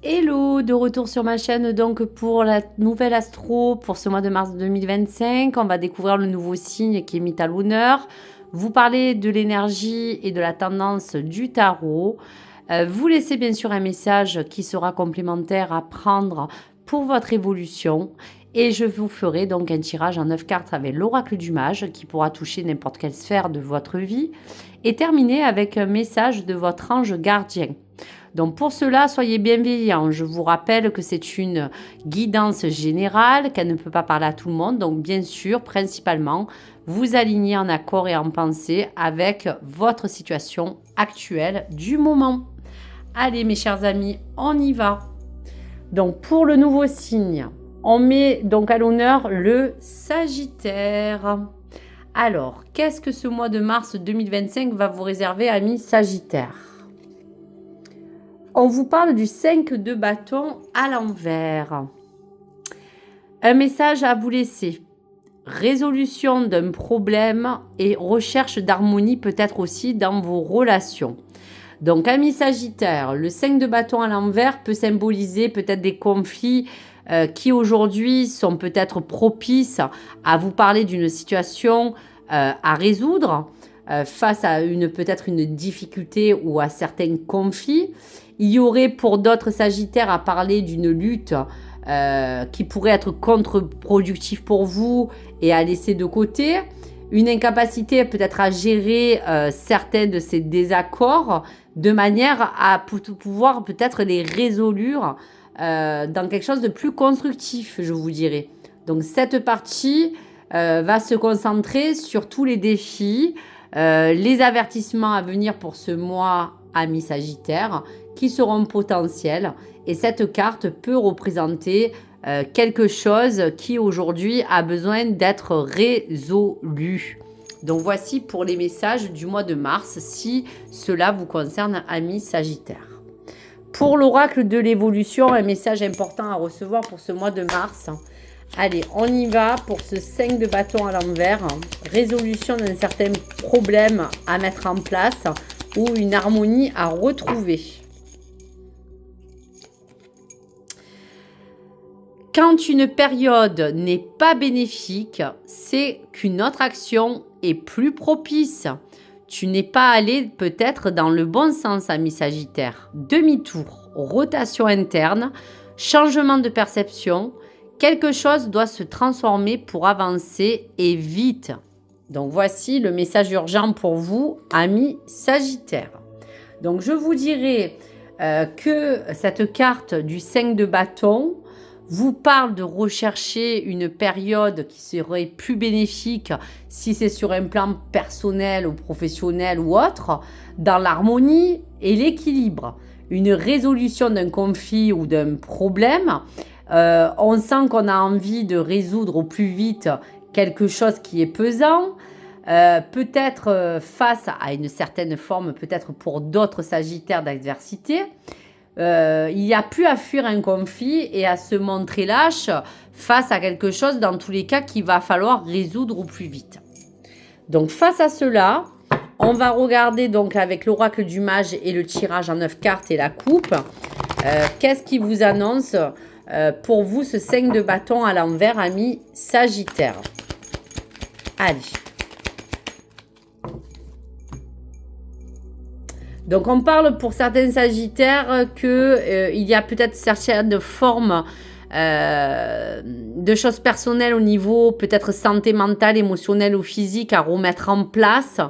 Hello, de retour sur ma chaîne donc pour la nouvelle astro pour ce mois de mars 2025. On va découvrir le nouveau signe qui est mis à l'honneur. Vous parlez de l'énergie et de la tendance du tarot. Vous laissez bien sûr un message qui sera complémentaire à prendre pour votre évolution. Et je vous ferai donc un tirage en 9 cartes avec l'oracle du mage qui pourra toucher n'importe quelle sphère de votre vie. Et terminer avec un message de votre ange gardien. Donc pour cela, soyez bienveillants. Je vous rappelle que c'est une guidance générale, qu'elle ne peut pas parler à tout le monde. Donc bien sûr, principalement, vous alignez en accord et en pensée avec votre situation actuelle du moment. Allez mes chers amis, on y va. Donc pour le nouveau signe, on met donc à l'honneur le Sagittaire. Alors, qu'est-ce que ce mois de mars 2025 va vous réserver, amis Sagittaires ? On vous parle du 5 de bâton à l'envers. Un message à vous laisser. Résolution d'un problème et recherche d'harmonie peut-être aussi dans vos relations. Donc, amis Sagittaire, le 5 de bâton à l'envers peut symboliser peut-être des conflits qui aujourd'hui sont peut-être propices à vous parler d'une situation à résoudre face à peut-être une difficulté ou à certains conflits. Il y aurait pour d'autres Sagittaires à parler d'une lutte qui pourrait être contre-productive pour vous et à laisser de côté. Une incapacité peut-être à gérer certains de ces désaccords de manière à pouvoir peut-être les résoudre dans quelque chose de plus constructif, je vous dirais. Donc cette partie va se concentrer sur tous les défis, les avertissements à venir pour ce mois, amis Sagittaire, qui seront potentiels. Et cette carte peut représenter quelque chose qui aujourd'hui a besoin d'être résolu. Donc voici pour les messages du mois de mars, si cela vous concerne, amis Sagittaire. Pour l'oracle de l'évolution, un message important à recevoir pour ce mois de mars. Allez, on y va pour ce 5 de bâton à l'envers. Résolution d'un certain problème à mettre en place ou une harmonie à retrouver. Quand une période n'est pas bénéfique, c'est qu'une autre action est plus propice. Tu n'es pas allé peut-être dans le bon sens, ami Sagittaire. Demi-tour, rotation interne, changement de perception. Quelque chose doit se transformer pour avancer et vite. Donc voici le message urgent pour vous, amis Sagittaire. Donc je vous dirais que cette carte du 5 de bâton vous parle de rechercher une période qui serait plus bénéfique si c'est sur un plan personnel ou professionnel ou autre, dans l'harmonie et l'équilibre. Une résolution d'un conflit ou d'un problème. On sent qu'on a envie de résoudre au plus vite quelque chose qui est pesant. Peut-être face à une certaine forme, peut-être pour d'autres Sagittaires d'adversité. Il n'y a plus à fuir un conflit et à se montrer lâche face à quelque chose, dans tous les cas, qu'il va falloir résoudre au plus vite. Donc, face à cela, on va regarder donc avec l'oracle du mage et le tirage en 9 cartes et la coupe. Qu'est-ce qui vous annonce pour vous ce 5 de bâton à l'envers, amis Sagittaire? Allez. Donc, on parle pour certains Sagittaires qu'il y a peut-être certaines formes de choses personnelles au niveau peut-être santé mentale, émotionnelle ou physique à remettre en place.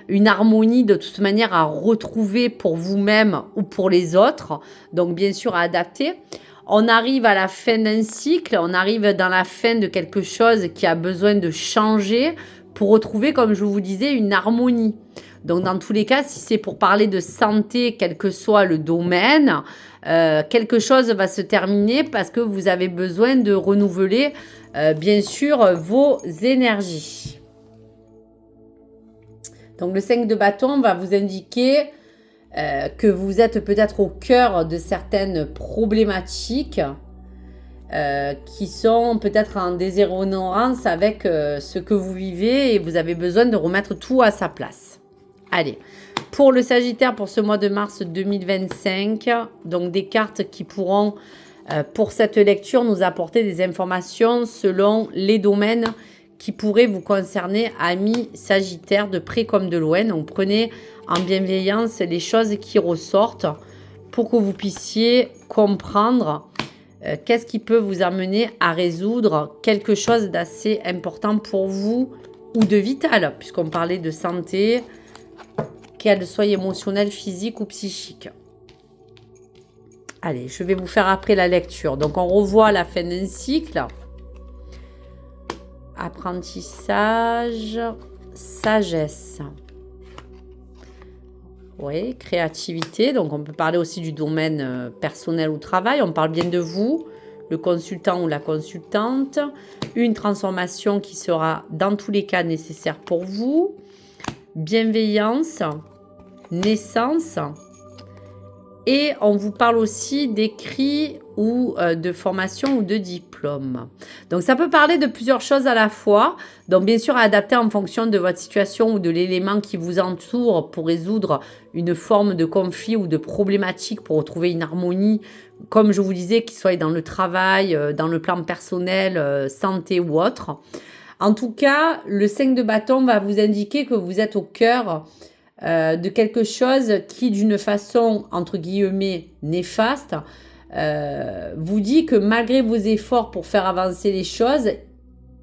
Une harmonie de toute manière à retrouver pour vous-même ou pour les autres. Donc, bien sûr, à adapter. On arrive à la fin d'un cycle, on arrive dans la fin de quelque chose qui a besoin de changer pour retrouver, comme je vous disais, une harmonie. Donc, dans tous les cas, si c'est pour parler de santé, quel que soit le domaine, quelque chose va se terminer parce que vous avez besoin de renouveler, bien sûr, vos énergies. Donc, le 5 de bâton va vous indiquer que vous êtes peut-être au cœur de certaines problématiques qui sont peut-être en désironnance avec ce que vous vivez et vous avez besoin de remettre tout à sa place. Allez, Pour le Sagittaire, pour ce mois de mars 2025, donc des cartes qui pourront, pour cette lecture, nous apporter des informations selon les domaines qui pourraient vous concerner, amis Sagittaire, de près comme de loin. Donc prenez en bienveillance les choses qui ressortent pour que vous puissiez comprendre qu'est-ce qui peut vous amener à résoudre quelque chose d'assez important pour vous ou de vital, puisqu'on parlait de santé, qu'elle soit émotionnelle, physique ou psychique. Allez, je vais vous faire après la lecture. Donc, on revoit la fin d'un cycle. Apprentissage, sagesse. Oui, créativité. Donc, on peut parler aussi du domaine personnel ou travail. On parle bien de vous, le consultant ou la consultante. Une transformation qui sera dans tous les cas nécessaire pour vous. Bienveillance, naissance. Et on vous parle aussi d'écrits ou de formation ou de diplôme. Donc, ça peut parler de plusieurs choses à la fois. Donc, bien sûr, à adapter en fonction de votre situation ou de l'élément qui vous entoure pour résoudre une forme de conflit ou de problématique, pour retrouver une harmonie, comme je vous disais, qu'il soit dans le travail, dans le plan personnel, santé ou autre. En tout cas, le 5 de bâton va vous indiquer que vous êtes au cœur de quelque chose qui, d'une façon, entre guillemets, néfaste, vous dit que malgré vos efforts pour faire avancer les choses,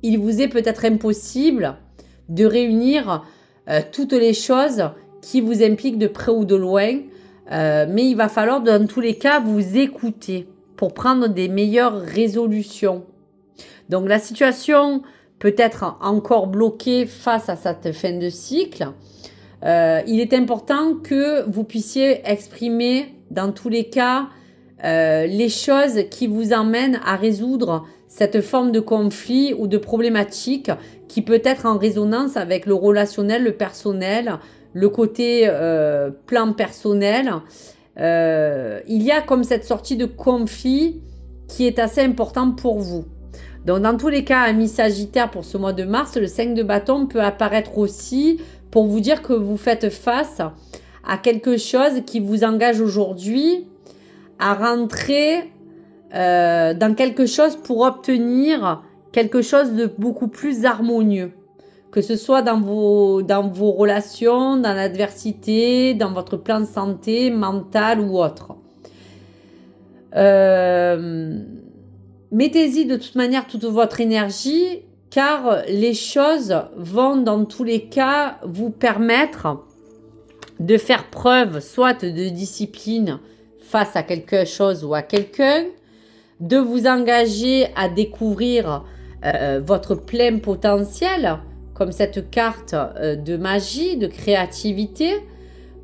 il vous est peut-être impossible de réunir toutes les choses qui vous impliquent de près ou de loin, mais il va falloir dans tous les cas vous écouter pour prendre des meilleures résolutions. Donc la situation peut être encore bloquée face à cette fin de cycle. Il est important que vous puissiez exprimer dans tous les cas les choses qui vous emmènent à résoudre cette forme de conflit ou de problématique qui peut être en résonance avec le relationnel, le personnel, le côté plan personnel. Il y a comme cette sortie de conflit qui est assez important pour vous. Donc dans tous les cas, amis Sagittaire, pour ce mois de mars, le 5 de bâton peut apparaître aussi pour vous dire que vous faites face à quelque chose qui vous engage aujourd'hui à rentrer dans quelque chose pour obtenir quelque chose de beaucoup plus harmonieux. Que ce soit dans vos relations, dans l'adversité, dans votre plan de santé, mental ou autre. Mettez-y de toute manière toute votre énergie, car les choses vont dans tous les cas vous permettre de faire preuve soit de discipline face à quelque chose ou à quelqu'un, de vous engager à découvrir votre plein potentiel, comme cette carte de magie, de créativité,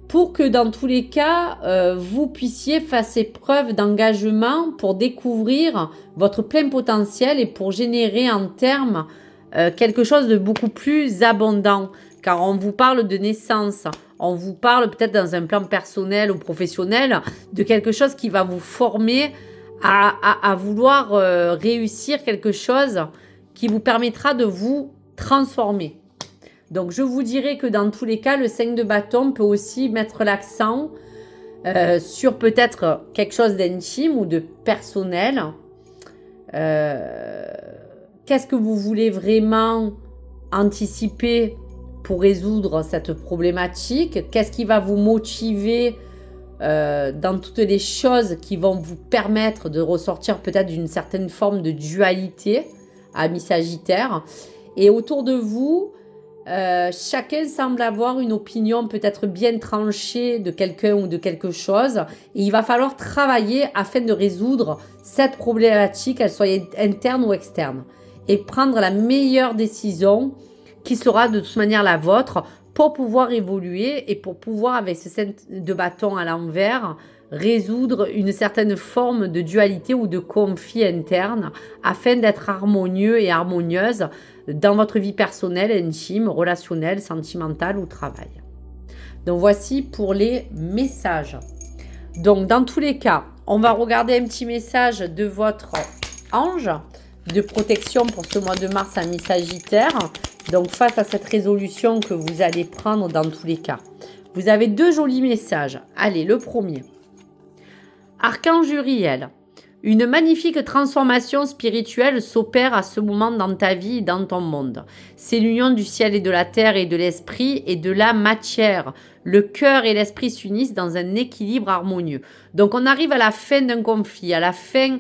pour que dans tous les cas, vous puissiez faire preuve d'engagement pour découvrir votre plein potentiel et pour générer en termes quelque chose de beaucoup plus abondant. Car on vous parle de naissance, on vous parle peut-être dans un plan personnel ou professionnel de quelque chose qui va vous former à vouloir réussir quelque chose qui vous permettra de vous transformer. Donc, je vous dirais que dans tous les cas, le 5 de bâton peut aussi mettre l'accent sur peut-être quelque chose d'intime ou de personnel. Qu'est-ce que vous voulez vraiment anticiper pour résoudre cette problématique? Qu'est-ce qui va vous motiver dans toutes les choses qui vont vous permettre de ressortir peut-être d'une certaine forme de dualité, amis Sagittaire? Et autour de vous, chacun semble avoir une opinion peut-être bien tranchée de quelqu'un ou de quelque chose. Et il va falloir travailler afin de résoudre cette problématique, qu'elle soit interne ou externe. Et prendre la meilleure décision qui sera de toute manière la vôtre pour pouvoir évoluer et pour pouvoir, avec ce 5 de bâton à l'envers, résoudre une certaine forme de dualité ou de conflit interne afin d'être harmonieux et harmonieuse dans votre vie personnelle, intime, relationnelle, sentimentale ou travail. Donc voici pour les messages. Donc dans tous les cas, on va regarder un petit message de votre ange de protection pour ce mois de mars, amis Sagittaire. Donc face à cette résolution que vous allez prendre dans tous les cas, Vous avez 2 jolis messages. Allez, le premier. Archange Uriel. Une magnifique transformation spirituelle s'opère à ce moment dans ta vie et dans ton monde. C'est l'union du ciel et de la terre et de l'esprit et de la matière. Le cœur et l'esprit s'unissent dans un équilibre harmonieux. Donc on arrive à la fin d'un conflit, à la fin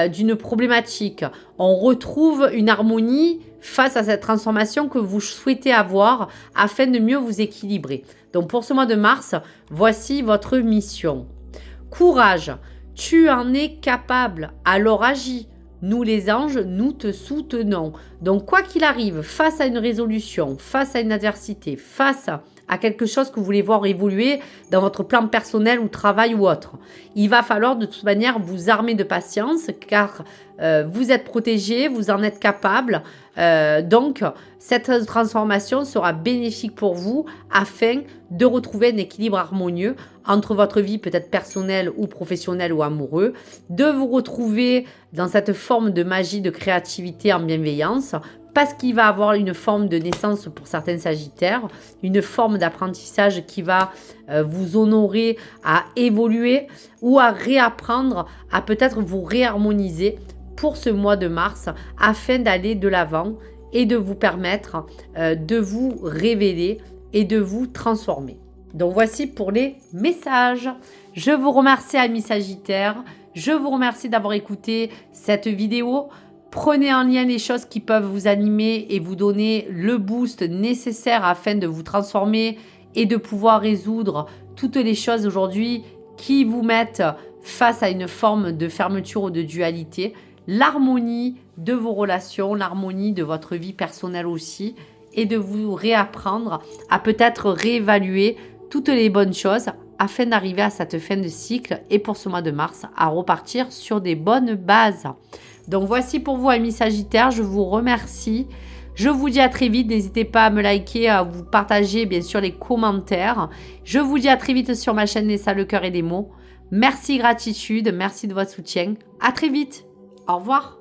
d'une problématique. On retrouve une harmonie face à cette transformation que vous souhaitez avoir afin de mieux vous équilibrer. Donc pour ce mois de mars, voici votre mission. Courage. Tu en es capable, alors agis. Nous les anges, nous te soutenons. Donc quoi qu'il arrive, face à une résolution, face à une adversité, face à quelque chose que vous voulez voir évoluer dans votre plan personnel ou travail ou autre, il va falloir de toute manière vous armer de patience car vous êtes protégé, vous en êtes capable. Donc cette transformation sera bénéfique pour vous afin de retrouver un équilibre harmonieux entre votre vie peut-être personnelle ou professionnelle ou amoureux, de vous retrouver dans cette forme de magie, de créativité en bienveillance, parce qu'il va avoir une forme de naissance pour certains sagittaires, une forme d'apprentissage qui va vous honorer à évoluer ou à réapprendre, à peut-être vous réharmoniser pour ce mois de mars afin d'aller de l'avant et de vous permettre de vous révéler et de vous transformer. Donc voici pour les messages. Je vous remercie amis Sagittaires. Je vous remercie d'avoir écouté cette vidéo. Prenez en lien les choses qui peuvent vous animer et vous donner le boost nécessaire afin de vous transformer et de pouvoir résoudre toutes les choses aujourd'hui qui vous mettent face à une forme de fermeture ou de dualité. L'harmonie de vos relations, l'harmonie de votre vie personnelle aussi et de vous réapprendre à peut-être réévaluer toutes les bonnes choses afin d'arriver à cette fin de cycle et pour ce mois de mars à repartir sur des bonnes bases. Donc voici pour vous amis Sagittaires, je vous remercie. Je vous dis à très vite, n'hésitez pas à me liker, à vous partager bien sûr les commentaires. Je vous dis à très vite sur ma chaîne Nessa, le cœur et des mots. Merci, gratitude, merci de votre soutien. À très vite, au revoir.